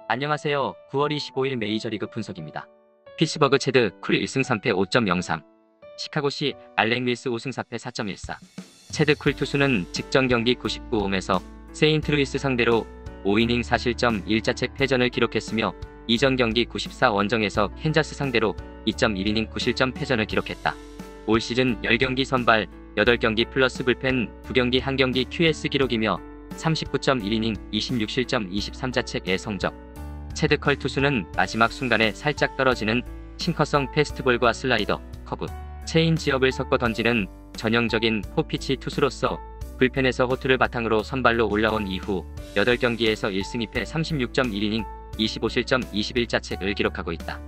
안녕하세요. 9월 25일 메이저리그 분석입니다. 피츠버그 체드 쿨 1승 3패 5.03, 시카고시 알렉 밀스 5승 4패 4.14. 체드 쿨 투수는 직전 경기 99홈에서 세인트루이스 상대로 5이닝 4실점 1자책 패전을 기록했으며 이전 경기 94 원정에서 캔자스 상대로 2.1이닝 9실점 패전을 기록했다. 올 시즌 10경기 선발 8경기 플러스 불펜 2경기 1경기 QS 기록이며 39.1이닝 26실점 23자책의 성적. 체드 컬 투수는 마지막 순간에 살짝 떨어지는 싱커성 패스트볼과 슬라이더, 커브, 체인 지업을 섞어 던지는 전형적인 포피치 투수로서 불펜에서 호투를 바탕으로 선발로 올라온 이후 8경기에서 1승 2패 36.1이닝 25실점 21자책을 기록하고 있다.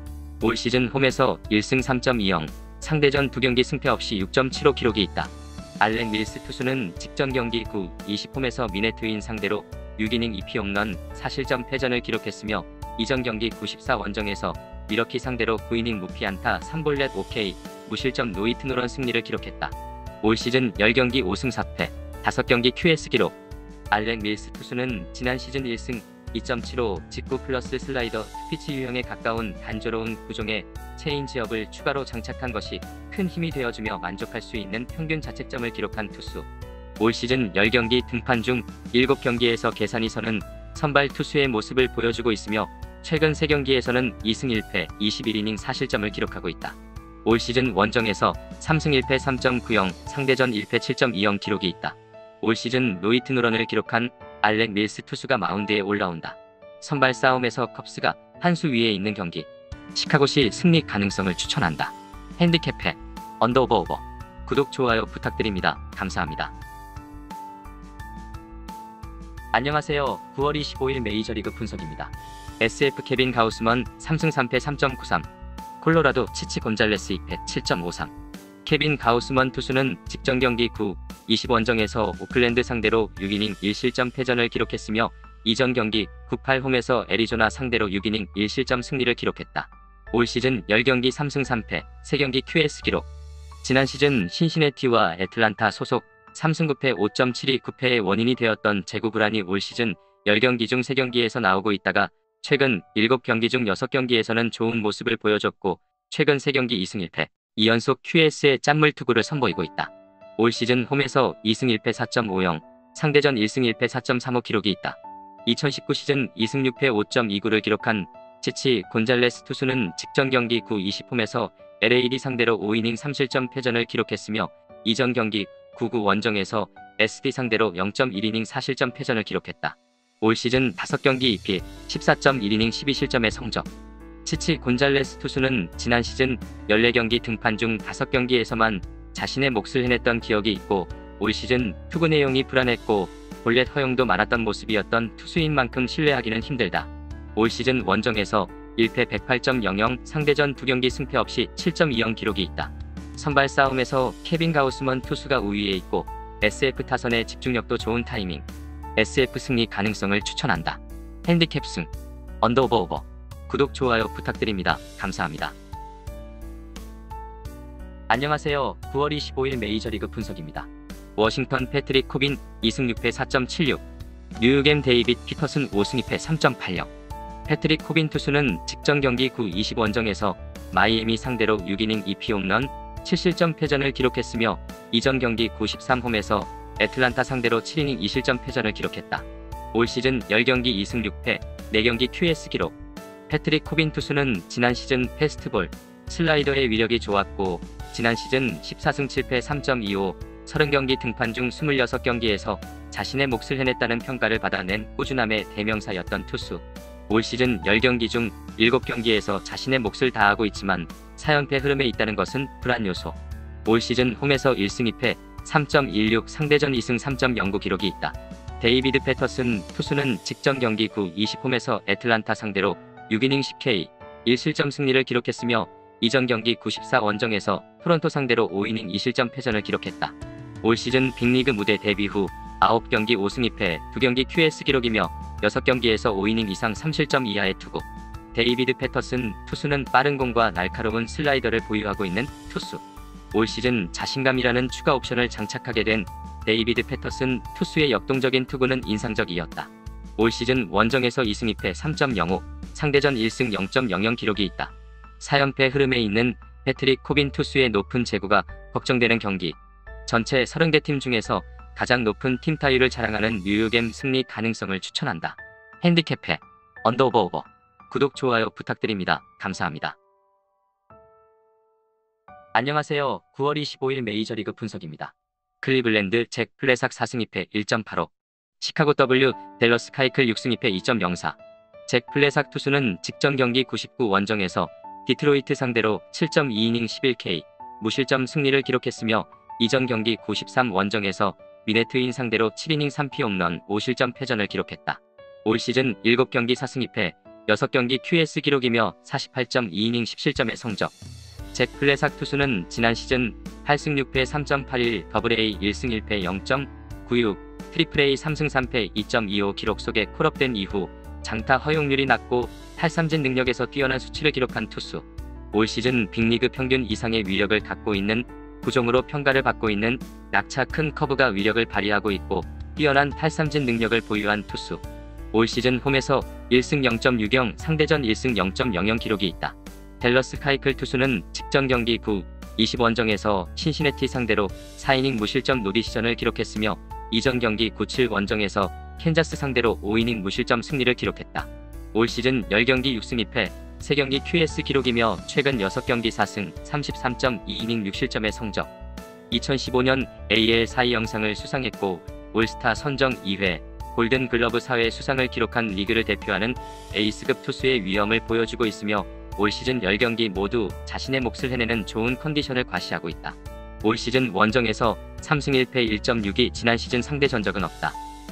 올 시즌 홈에서 1승 3.20, 상대전 2경기 승패 없이 6.75 기록이 있다. 알렉 밀스 투수는 직전 경기 9, 20홈에서 미네트윈 상대로 6이닝 2피 홈런 4실점 패전을 기록했으며 이전 경기 94 원정에서 미러키 상대로 9이닝 무피 안타 3볼넷 5K 무실점 노히트 노런 승리를 기록했다. 올 시즌 10경기 5승 4패 5경기 QS 기록. 알렉 밀스 투수는 지난 시즌 1승 2.75 직구 플러스 슬라이더 투피치 유형에 가까운 단조로운 구종의 체인 지업을 추가로 장착한 것이 큰 힘이 되어주며 만족할 수 있는 평균 자책점을 기록한 투수. 올 시즌 10경기 등판 중 7경기에서 계산이 서는 선발 투수의 모습을 보여주고 있으며 최근 3경기에서는 2승 1패 21이닝 4실점을 기록하고 있다. 올 시즌 원정에서 3승 1패 3.90, 상대전 1패 7.20 기록이 있다. 올 시즌 노히트 노런을 기록한 알렉 밀스 투수가 마운드에 올라온다. 선발 싸움에서 컵스가 한 수 위에 있는 경기. 시카고시 승리 가능성을 추천한다. 핸디캡해 언더오버. 구독 좋아요 부탁드립니다. 감사합니다. 안녕하세요. 9월 25일 메이저리그 분석입니다. SF 케빈 가우스먼 3승 3패 3.93, 콜로라도 치치 곤잘레스 2패 7.53. 케빈 가우스먼 투수는 직전 경기 9, 20 원정에서 오클랜드 상대로 6이닝 1실점 패전을 기록했으며 이전 경기 98홈에서 애리조나 상대로 6이닝 1실점 승리를 기록했다. 올 시즌 10경기 3승 3패 3경기 QS 기록. 지난 시즌 신시내티와 애틀란타 소속 3승 9패 5.72 9패의 원인이 되었던 제구 불안이 올 시즌 10경기 중 3경기에서 나오고 있다가 최근 7경기 중 6경기에서는 좋은 모습을 보여줬고 최근 3경기 2승 1패 2연속 QS의 짠물 투구를 선보이고 있다. 올 시즌 홈에서 2승 1패 4.50, 상대전 1승 1패 4.35 기록이 있다. 2019 시즌 2승 6패 5.29를 기록한 치치 곤잘레스 투수는 직전 경기 9, 20홈에서 LAD 상대로 5이닝 3실점 패전을 기록했으며 이전 경기 9구 원정에서 SD 상대로 0.1이닝 4실점 패전을 기록했다. 올 시즌 5경기 2피 14.1이닝 12실점의 성적. 치치 곤잘레스 투수는 지난 시즌 14경기 등판 중 5경기에서만 자신의 몫을 해냈던 기억이 있고 올 시즌 투구 내용이 불안했고 볼넷 허용도 많았던 모습이었던 투수인 만큼 신뢰하기는 힘들다. 올 시즌 원정에서 1패 108.00, 상대전 2경기 승패 없이 7.20 기록이 있다. 선발 싸움에서 케빈 가우스먼 투수가 우위에 있고 SF 타선의 집중력도 좋은 타이밍. SF 승리 가능성을 추천한다. 핸디캡 승 언더오버. 구독 좋아요 부탁드립니다. 감사합니다. 안녕하세요. 9월 25일 메이저리그 분석입니다. 워싱턴 패트릭 코빈 2승 6패 4.76, 뉴욕엠 데이빗 피터슨 5승 2패 3.80. 패트릭 코빈 투수는 직전 경기 9, 20 원정에서 마이애미 상대로 6이닝 2피 홈런 7실점 패전을 기록했으며 이전 경기 93홈에서 애틀란타 상대로 7이닝 2실점 패전을 기록했다. 올 시즌 10경기 2승 6패 4경기 QS 기록. 패트릭 코빈 투수는 지난 시즌 패스트볼, 슬라이더의 위력이 좋았고 지난 시즌 14승 7패 3.25, 30경기 등판 중 26경기에서 자신의 몫을 해냈다는 평가를 받아낸 꾸준함의 대명사였던 투수. 올 시즌 10경기 중 7경기에서 자신의 몫을 다하고 있지만 4연패 흐름에 있다는 것은 불안 요소. 올 시즌 홈에서 1승 2패 3.16, 상대전 2승 3.09 기록이 있다. 데이비드 패터슨 투수는 직전 경기 9, 20홈에서 애틀란타 상대로 6이닝 10K 1실점 승리를 기록했으며 이전 경기 94 원정에서 토론토 상대로 5이닝 2실점 패전을 기록했다. 올 시즌 빅리그 무대 데뷔 후 9경기 5승 2패 2경기 QS 기록이며 6경기에서 5이닝 이상 3실점 이하의 투구. 데이비드 패터슨 투수는 빠른 공과 날카로운 슬라이더를 보유하고 있는 투수. 올 시즌 자신감이라는 추가 옵션을 장착하게 된 데이비드 패터슨 투수의 역동적인 투구는 인상적이었다. 올 시즌 원정에서 2승 2패 3.05, 상대전 1승 0.00 기록이 있다. 4연패 흐름에 있는 패트릭 코빈 투수의 높은 제구가 걱정되는 경기. 전체 30개 팀 중에서 가장 높은 팀 타율을 자랑하는 뉴욕엠 승리 가능성을 추천한다. 핸디캡해 언더오버. 구독, 좋아요 부탁드립니다. 감사합니다. 안녕하세요. 9월 25일 메이저리그 분석입니다. 클리블랜드 잭 플레삭 4승 2패 1.85, 시카고 W 댈러스 카이클 6승 2패 2.04. 잭 플레삭 투수는 직전 경기 99 원정에서 디트로이트 상대로 7.2이닝 11K 무실점 승리를 기록했으며 이전 경기 93 원정에서 미네트인 상대로 7이닝 3피 홈런 5실점 패전을 기록했다. 올 시즌 7경기 4승 2패 6경기 QS 기록이며 48.2이닝 10실점의 성적. 잭 플레삭 투수는 지난 시즌 8승 6패 3.81, 더블A 1승 1패 0.96, 트리플A 3승 3패 2.25 기록 속에 콜업된 이후 장타 허용률이 낮고 탈삼진 능력에서 뛰어난 수치를 기록한 투수. 올 시즌 빅리그 평균 이상의 위력을 갖고 있는 구종으로 평가를 받고 있는 낙차 큰 커브가 위력을 발휘하고 있고 뛰어난 탈삼진 능력을 보유한 투수. 올 시즌 홈에서 1승 0.60, 상대전 1승 0.00 기록이 있다. 댈러스 카이클 투수는 직전 경기 20 원정에서 신시내티 상대로 4이닝 무실점 노리시전을 기록했으며 이전 경기 97 원정에서 캔자스 상대로 5이닝 무실점 승리를 기록했다. 올 시즌 10경기 6승 2패 3경기 QS 기록이며 최근 6경기 4승 33.2이닝 6실점의 성적. 2015년 AL 4위 영상을 수상했고 올스타 선정 2회, 골든글러브 4회 수상을 기록한 리그를 대표하는 에이스급 투수의 위엄을 보여주고 있으며 올 시즌 10경기 모두 자신의 몫을 해내는 좋은 컨디션을 과시하고 있다. 올 시즌 원정에서 3승 1패 1.62, 지난 시즌 상대 전적은 없다.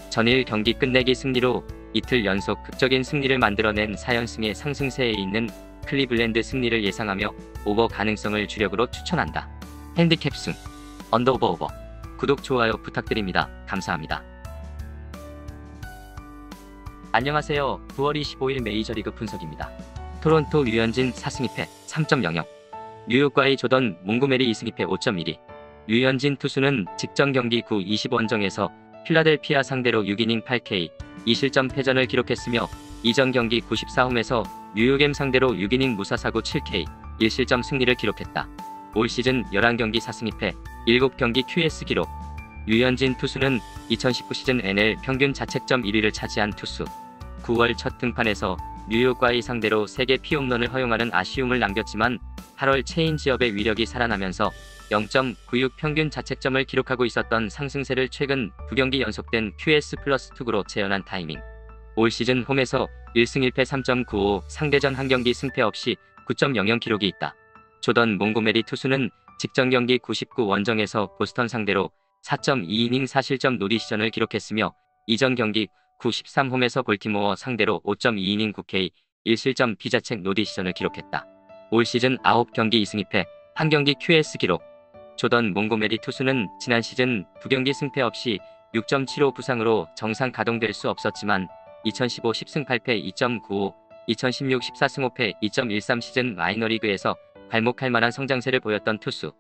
전일 경기 끝내기 승리로 이틀 연속 극적인 승리를 만들어낸 4연승의 상승세에 있는 클리블랜드 승리를 예상하며 오버 가능성을 주력으로 추천한다. 핸디캡승 언더오버. 구독, 좋아요 부탁드립니다. 감사합니다. 안녕하세요. 9월 25일 메이저리그 분석입니다. 토론토 류현진 4승 2패 3.00, 뉴욕과의 조던 몽고메리 2승 2패 5.12. 류현진 투수는 직전 경기 20 원정에서 필라델피아 상대로 6이닝 8K 2실점 패전을 기록했으며 이전 경기 94홈에서 뉴욕엠 상대로 6이닝 무사사구 7K 1실점 승리를 기록했다. 올 시즌 11경기 4승 2패 7경기 QS 기록. 류현진 투수는 2019 시즌 NL 평균 자책점 1위를 차지한 투수. 9월 첫 등판에서 뉴욕과의 상대로 3개 피홈런을 허용하는 아쉬움을 남겼지만 8월 체인지업의 위력이 살아나면서 0.96 평균 자책점을 기록하고 있었던 상승세를 최근 2경기 연속된 QS 플러스 투구로 재현한 타이밍. 올 시즌 홈에서 1승 1패 3.95, 상대전 한 경기 승패 없이 9.00 기록이 있다. 조던 몽고메리 투수는 직전 경기 99 원정에서 보스턴 상대로 4.2이닝 4실점 노리시전을 기록했으며 이전 경기 93홈에서 볼티모어 상대로 5.2이닝 9K 1실점 비자책 노리시전을 기록했다. 올 시즌 9경기 2승 2패 1경기 QS 기록. 조던 몽고메리 투수는 지난 시즌 2경기 승패 없이 6.75 부상으로 정상 가동될 수 없었지만 2015 10승 8패 2.95, 2016 14승 5패 2.13 시즌 마이너리그에서 괄목할 만한 성장세를 보였던 투수.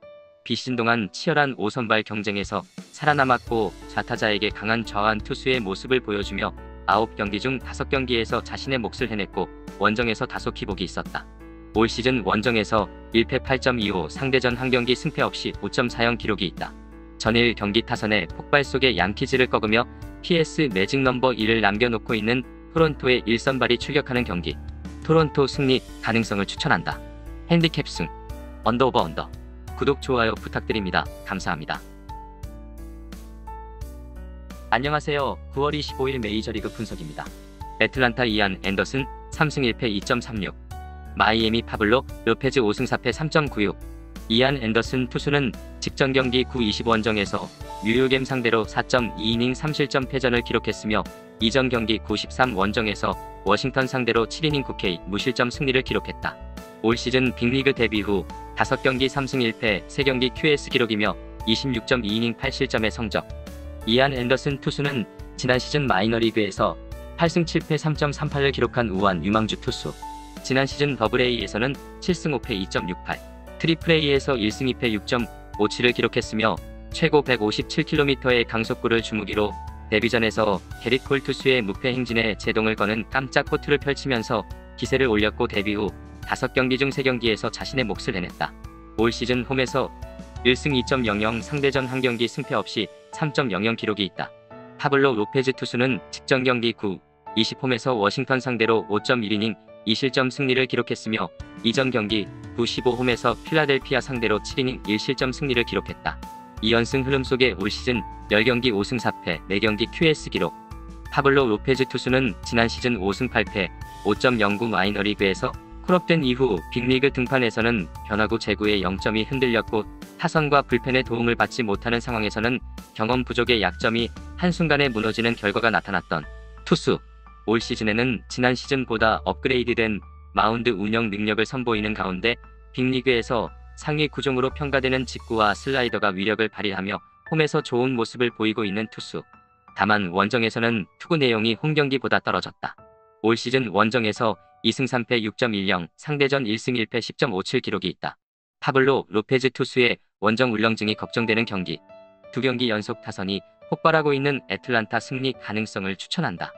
비시즌 동안 치열한 5선발 경쟁에서 살아남았고 좌타자에게 강한 저한 투수의 모습을 보여주며 9경기 중 5경기에서 자신의 몫을 해냈고 원정에서 다소 기복이 있었다. 올 시즌 원정에서 1패 8.25, 상대전 한 경기 승패 없이 5.40 기록이 있다. 전일 경기 타선의 폭발 속에 양키즈를 꺾으며 PS 매직 넘버 1을 남겨놓고 있는 토론토의 1선발이 출격하는 경기. 토론토 승리 가능성을 추천한다. 핸디캡승 언더. 구독, 좋아요 부탁드립니다. 감사합니다. 안녕하세요. 9월 25일 메이저리그 분석입니다. 애틀란타 이안 앤더슨 3승 1패 2.36, 마이애미 파블로 로페즈 5승 4패 3.96. 이안 앤더슨 투수는 직전 경기 20 원정에서 뉴욕엠 상대로 4.2이닝 3실점 패전을 기록했으며 이전 경기 93 원정에서 워싱턴 상대로 7이닝 9K 무실점 승리를 기록했다. 올 시즌 빅리그 데뷔 후 5경기 3승 1패 3경기 QS 기록이며 26.2이닝 8실점의 성적. 이안 앤더슨 투수는 지난 시즌 마이너리그에서 8승 7패 3.38을 기록한 우한 유망주 투수. 지난 시즌 더블A에서는 7승 5패 2.68, 트리플A에서 1승 2패 6.57을 기록했으며 최고 157km의 강속구를 주무기로 데뷔전에서 게릿 콜 투수의 무패 행진에 제동을 거는 깜짝 호투를 펼치면서 기세를 올렸고 데뷔 후 5경기 중 3경기에서 자신의 몫을 해냈다. 올 시즌 홈에서 1승 2.00 상대전 한 경기 승패 없이 3.00 기록이 있다. 파블로 로페즈 투수는 직전 경기 9, 20홈에서 워싱턴 상대로 5.1이닝 2실점 승리를 기록했으며 이전 경기 9, 15홈에서 필라델피아 상대로 7이닝 1실점 승리를 기록했다. 2연승 흐름 속에 올 시즌 10경기 5승 4패 4경기 QS 기록. 파블로 로페즈 투수는 지난 시즌 5승 8패 5.09 마이너리그에서 콜업된 이후 빅리그 등판에서는 변화구 제구의 0점이 흔들렸고 타선과 불펜의 도움을 받지 못하는 상황에서는 경험 부족의 약점이 한순간에 무너지는 결과가 나타났던 투수. 올 시즌에는 지난 시즌보다 업그레이드된 마운드 운영 능력을 선보이는 가운데 빅리그에서 상위 구종으로 평가되는 직구와 슬라이더가 위력을 발휘하며 홈에서 좋은 모습을 보이고 있는 투수. 다만 원정에서는 투구 내용이 홈경기보다 떨어졌다. 올 시즌 원정에서 2승 3패 6.10, 상대전 1승 1패 10.57 기록이 있다. 파블로 로페즈 투수의 원정 울렁증이 걱정되는 경기. 2경기 연속 타선이 폭발하고 있는 애틀란타 승리 가능성을 추천한다.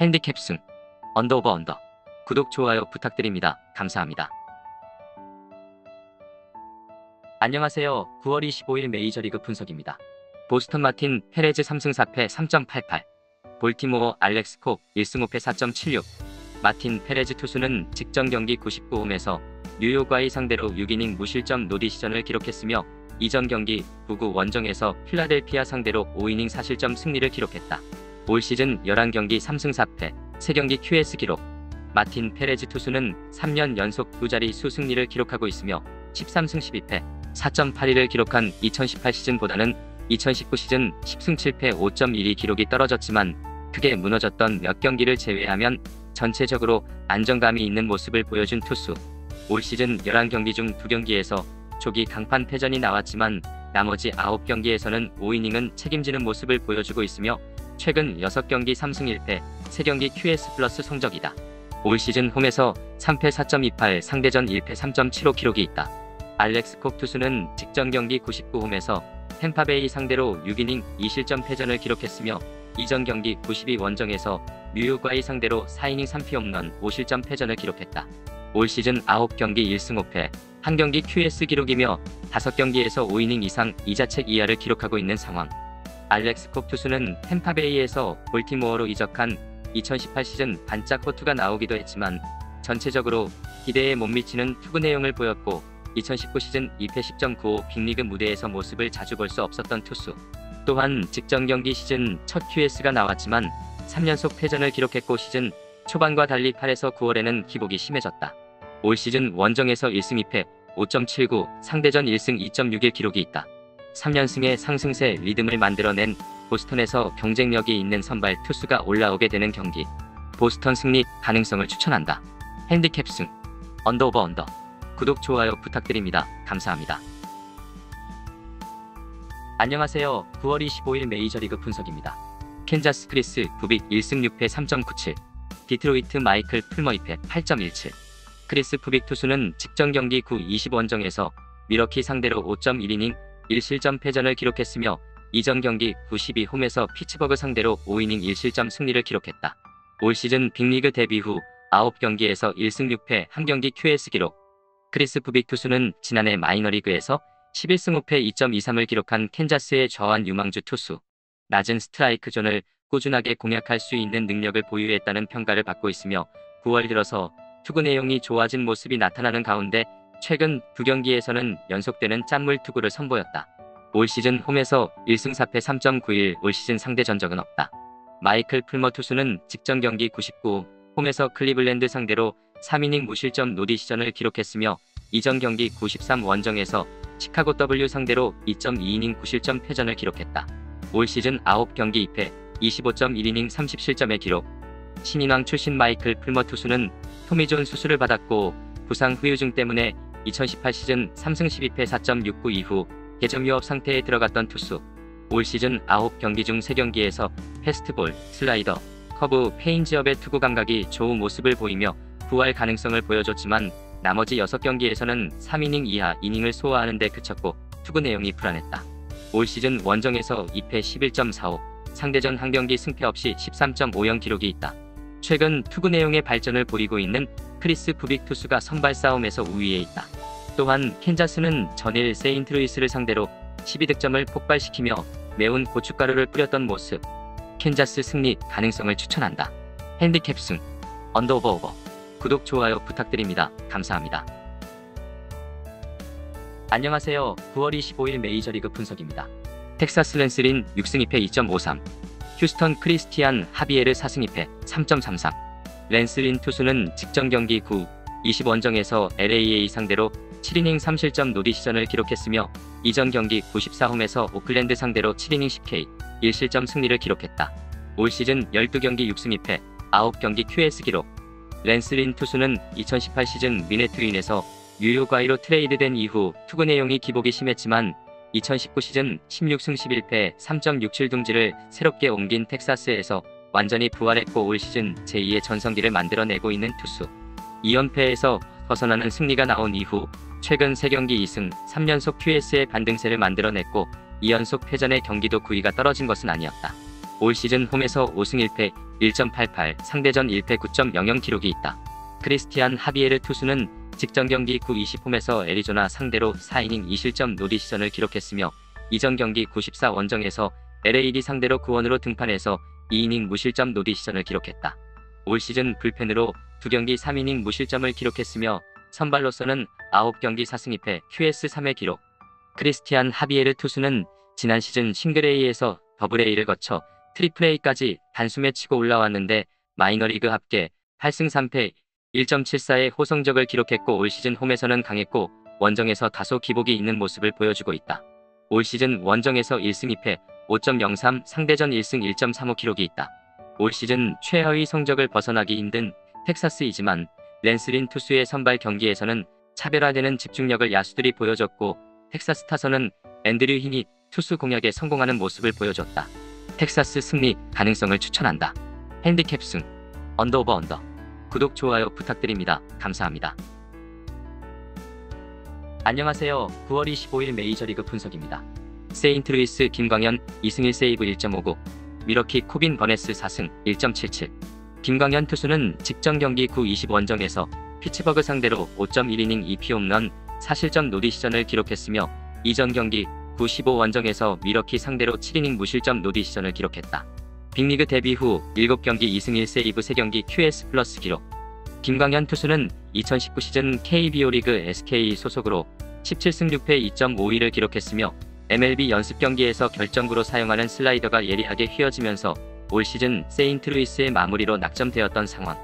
핸디캡 승. 언더 오버 언더. 구독 좋아요 부탁드립니다. 감사합니다. 안녕하세요. 9월 25일 메이저리그 분석입니다. 보스턴 마틴 페레즈 3승 4패 3.88, 볼티모어 알렉스 콕 1승 5패 4.76. 마틴 페레즈 투수는 직전 경기 99홈에서 뉴욕과의 상대로 6이닝 무실점 노디시전을 기록했으며 이전 경기 9구 원정에서 필라델피아 상대로 5이닝 4실점 승리를 기록했다. 올 시즌 11경기 3승 4패 3경기 QS 기록. 마틴 페레즈 투수는 3년 연속 2자리 수 승리를 기록하고 있으며 13승 12패 4.82를 기록한 2018 시즌보다는 2019 시즌 10승 7패 5.12 기록이 떨어졌지만 크게 무너졌던 몇 경기를 제외하면 전체적으로 안정감이 있는 모습을 보여준 투수. 올 시즌 11경기 중 2경기에서 조기 강판 패전이 나왔지만 나머지 9경기에서는 5이닝은 책임지는 모습을 보여주고 있으며 최근 6경기 3승 1패 3경기 QS 플러스 성적이다. 올 시즌 홈에서 3패 4.28 상대전 1패 3.75 기록이 있다. 알렉스 콕 투수는 직전 경기 99홈에서 템파베이 상대로 6이닝 2실점 패전을 기록했으며 이전 경기 92 원정에서 뉴욕과의 상대로 4이닝 3피 홈런 5실점 패전을 기록했다. 올 시즌 9경기 1승 5패 1경기 QS 기록이며 5경기에서 5이닝 이상 2자책 이하를 기록하고 있는 상황. 알렉스 콕 투수는 템파베이에서 볼티모어로 이적한 2018 시즌 반짝 호투가 나오기도 했지만 전체적으로 기대에 못 미치는 투구 내용을 보였고 2019 시즌 2패 10.95 빅리그 무대에서 모습을 자주 볼 수 없었던 투수. 또한 직전 경기 시즌 첫 QS가 나왔지만 3연속 패전을 기록했고 시즌 초반과 달리 8에서 9월에는 기복이 심해졌다. 올 시즌 원정에서 1승 2패 5.79, 상대전 1승 2.61 기록이 있다. 3연승의 상승세 리듬을 만들어낸 보스턴에서 경쟁력이 있는 선발 투수가 올라오게 되는 경기. 보스턴 승리 가능성을 추천한다. 핸디캡 승. 언더 오버 언더. 구독 좋아요 부탁드립니다. 감사합니다. 안녕하세요. 9월 25일 메이저리그 분석입니다. 캔자스 크리스 부빅 1승 6패 3.97, 디트로이트 마이클 풀머 2패 8.17. 크리스 부빅 투수는 직전 경기 9, 20 원정에서 미러키 상대로 5.1이닝 1실점 패전을 기록했으며 이전 경기 92 홈에서 피츠버그 상대로 5이닝 1실점 승리를 기록했다. 올 시즌 빅리그 데뷔 후 9경기에서 1승 6패 1경기 QS 기록. 크리스 부빅 투수는 지난해 마이너리그에서 11승 5패 2.23을 기록한 캔자스의 좌완 유망주 투수. 낮은 스트라이크 존을 꾸준하게 공략할 수 있는 능력을 보유했다는 평가를 받고 있으며 9월 들어서 투구 내용이 좋아진 모습이 나타나는 가운데 최근 2경기에서는 연속되는 짠물 투구를 선보였다. 올 시즌 홈에서 1승 4패 3.91, 올 시즌 상대 전적은 없다. 마이클 풀머 투수는 직전 경기 99, 홈에서 클리블랜드 상대로 3이닝 무실점 노디시전을 기록했으며 이전 경기 93 원정에서 시카고 W 상대로 2.2이닝 9실점 패전을 기록했다. 올 시즌 9경기 2패 25.1이닝 30실점의 기록. 신인왕 출신 마이클 풀머 투수는 토미존 수술을 받았고 부상 후유증 때문에 2018 시즌 3승 12패 4.69 이후 개점 유업 상태에 들어갔던 투수. 올 시즌 9경기 중 3경기에서 패스트볼, 슬라이더, 커브, 페인지업의 투구 감각이 좋은 모습을 보이며 부활 가능성을 보여줬지만 나머지 6경기에서는 3이닝 이하 이닝을 소화하는 데 그쳤고 투구 내용이 불안했다. 올 시즌 원정에서 2패 11.45, 상대전 한 경기 승패 없이 13.50 기록이 있다. 최근 투구 내용의 발전을 보이고 있는 크리스 부빅 투수가 선발 싸움에서 우위에 있다. 또한 캔자스는 전일 세인트루이스를 상대로 12득점을 폭발시키며 매운 고춧가루를 뿌렸던 모습. 캔자스 승리 가능성을 추천한다. 핸디캡 승 언더오버 구독 좋아요 부탁드립니다. 감사합니다. 안녕하세요. 9월 25일 메이저리그 분석입니다. 텍사스 랜슬린 6승 2패 2.53, 휴스턴 크리스티안 하비에르 4승 2패 3.33. 랜슬린 투수는 직전 경기 9, 20원정에서 LAA 상대로 7이닝 3실점 노리시전을 기록했으며 이전 경기 94홈에서 오클랜드 상대로 7이닝 10K 1실점 승리를 기록했다. 올 시즌 12경기 6승 2패 9경기 QS 기록. 랜슬린 투수는 2018 시즌 미네트윈에서 뉴욕 아이로 트레이드된 이후 투구 내용이 기복이 심했지만 2019 시즌 16승 11패 3.67 둥지를 새롭게 옮긴 텍사스에서 완전히 부활했고 올 시즌 제2의 전성기를 만들어내고 있는 투수. 2연패에서 벗어나는 승리가 나온 이후 최근 3경기 2승 3연속 QS의 반등세를 만들어냈고 2연속 패전의 경기도 9위가 떨어진 것은 아니었다. 올 시즌 홈에서 5승 1패 1.88, 상대전 1패 9.00 기록이 있다. 크리스티안 하비에르 투수는 직전 경기 9, 20홈에서 애리조나 상대로 4이닝 2실점 노리시전을 기록했으며 이전 경기 94원정에서 LAD 상대로 9원으로 등판해서 2이닝 무실점 노리시전을 기록했다. 올 시즌 불펜으로 2경기 3이닝 무실점을 기록했으며 선발로서는 9경기 4승 2패 QS 3회 기록. 크리스티안 하비에르 투수는 지난 시즌 싱글-A에서 더블-A를 거쳐 트리플-A까지 단숨에 치고 올라왔는데 마이너리그 합계 8승 3패 1.74의 호성적을 기록했고 올 시즌 홈에서는 강했고 원정에서 다소 기복이 있는 모습을 보여주고 있다. 올 시즌 원정에서 1승 2패 5.03, 상대전 1승 1.35 기록이 있다. 올 시즌 최하위 성적을 벗어나기 힘든 텍사스이지만 랜슬린 투수의 선발 경기에서는 차별화되는 집중력을 야수들이 보여줬고 텍사스 타선은 앤드류 힌이 투수 공략에 성공하는 모습을 보여줬다. 텍사스 승리 가능성을 추천한다. 핸디캡 승 언더오버 구독 좋아요 부탁드립니다. 감사합니다. 안녕하세요. 9월 25일 메이저리그 분석입니다. 세인트루이스 김광현 2승 1세이브 1.59, 미러키 코빈 버네스 4승 1.77. 김광현 투수는 직전 경기 9, 20원정에서 피츠버그 상대로 5.1이닝 2피 홈런 4실점 노리시전을 기록했으며 이전 경기 9, 15원정에서 미러키 상대로 7이닝 무실점 노리시전을 기록했다. 빅리그 데뷔 후 7경기 2승 1세이브 3경기 QS 플러스 기록. 김광현 투수는 2019 시즌 KBO 리그 SK 소속으로 17승 6패 2.52를 기록했으며 MLB 연습 경기에서 결정구로 사용하는 슬라이더가 예리하게 휘어지면서 올 시즌 세인트루이스의 마무리로 낙점되었던 상황.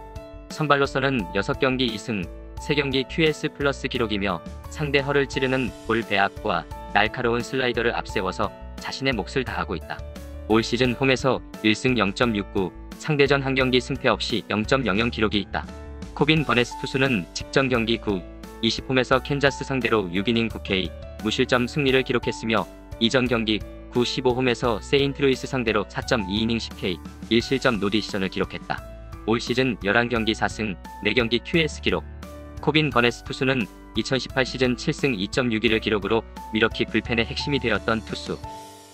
선발로서는 6경기 2승, 3경기 QS 플러스 기록이며 상대 허를 찌르는 볼 배압과 날카로운 슬라이더를 앞세워서 자신의 몫을 다하고 있다. 올 시즌 홈에서 1승 0.69, 상대전 한 경기 승패 없이 0.00 기록이 있다. 코빈 버네스 투수는 직전 경기 9, 20홈에서 캔자스 상대로 6이닝 9K, 무실점 승리를 기록했으며 이전 경기 9, 15홈에서 세인트루이스 상대로 4.2이닝 10K, 1실점 노리시전을 기록했다. 올 시즌 11경기 4승, 4경기 QS 기록. 코빈 버네스 투수는 2018 시즌 7승 2.61을 기록으로 미러키 불펜의 핵심이 되었던 투수.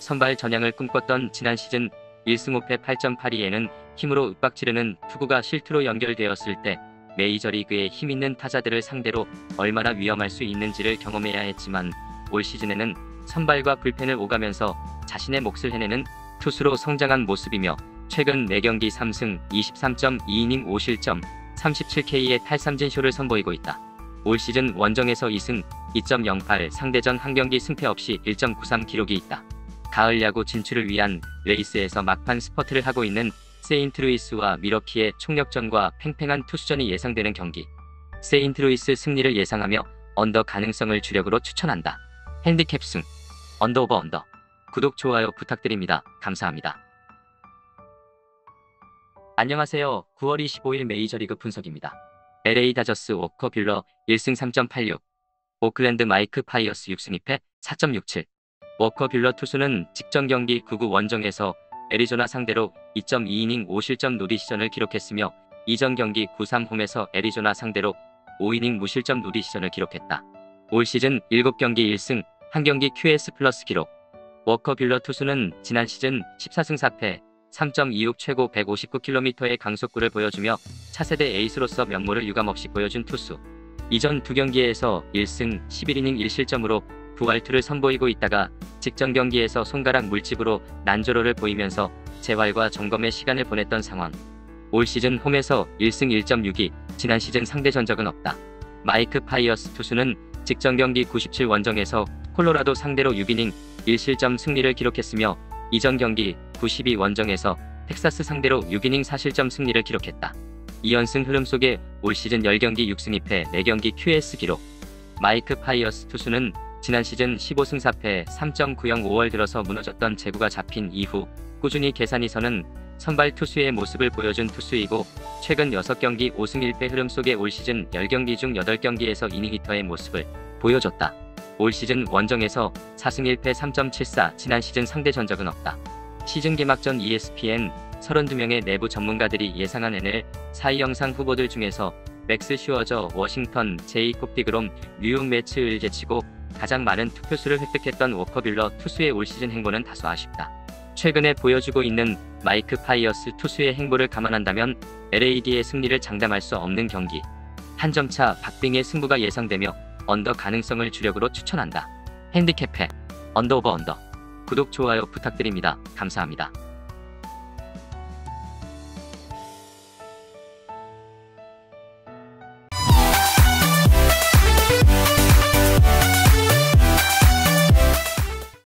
선발 전향을 꿈꿨던 지난 시즌 1승 5패 8.82에는 힘으로 윽박지르는 투구가 실투로 연결되었을 때 메이저리그의 힘있는 타자들을 상대로 얼마나 위험할 수 있는지를 경험해야 했지만 올 시즌에는 선발과 불펜을 오가면서 자신의 몫을 해내는 투수로 성장한 모습이며 최근 4경기 3승 23.2이닝 5실점 37K의 탈삼진쇼를 선보이고 있다. 올 시즌 원정에서 2승 2.08, 상대전 한 경기 승패 없이 1.93 기록이 있다. 가을 야구 진출을 위한 레이스에서 막판 스퍼트를 하고 있는 세인트루이스와 미러키의 총력전과 팽팽한 투수전이 예상되는 경기. 세인트루이스 승리를 예상하며 언더 가능성을 주력으로 추천한다. 핸디캡 승 언더오버 구독 좋아요 부탁드립니다. 감사합니다. 안녕하세요. 9월 25일 메이저리그 분석입니다. LA 다저스 워커 뷰러 1승 3.86, 오클랜드 마이크 파이어스 6승 2패 4.67. 워커 뷰러 투수는 직전 경기 9구 원정에서 애리조나 상대로 2.2이닝 5실점 노리시전을 기록했으며 이전 경기 9-3홈에서 애리조나 상대로 5이닝 무실점 노리시전을 기록했다. 올 시즌 7경기 1승, 1경기 QS 플러스 기록. 워커 뷰러 투수는 지난 시즌 14승 4패 3.26 최고 159km의 강속구를 보여주며 차세대 에이스로서 면모를 유감없이 보여준 투수. 이전 두 경기에서 1승 11이닝 1실점으로 부활투를 선보이고 있다가 직전 경기에서 손가락 물집으로 난조로를 보이면서 재활과 점검의 시간을 보냈던 상황. 올 시즌 홈에서 1승 1.62, 지난 시즌 상대 전적은 없다. 마이크 파이어스 투수는 직전 경기 97 원정에서 콜로라도 상대로 6이닝 1실점 승리를 기록했으며 이전 경기 92 원정에서 텍사스 상대로 6이닝 4실점 승리를 기록했다. 2연승 흐름 속에 올 시즌 10경기 6승 2패 4경기 QS 기록. 마이크 파이어스 투수는 지난 시즌 15승 4패 3.90 5월 들어서 무너졌던 제구가 잡힌 이후 꾸준히 계산이 서는 선발 투수의 모습을 보여준 투수이고 최근 6경기 5승 1패 흐름 속에 올 시즌 10경기 중 8경기에서 이닝 히터의 모습을 보여줬다. 올 시즌 원정에서 4승 1패 3.74, 지난 시즌 상대 전적은 없다. 시즌 개막 전 ESPN 32명의 내부 전문가들이 예상한 NL 4위 영상 후보들 중에서 맥스 슈어저, 워싱턴, 제이콥 디그롬, 뉴욕 매츠를 제치고 가장 많은 투표수를 획득했던 워커 뷰러 투수의 올 시즌 행보는 다소 아쉽다. 최근에 보여주고 있는 마이크 파이어스 투수의 행보를 감안한다면 LAD의 승리를 장담할 수 없는 경기. 한 점차 박빙의 승부가 예상되며 언더 가능성을 주력으로 추천한다. 핸디캡해 언더 오버 언더. 구독, 좋아요 부탁드립니다. 감사합니다.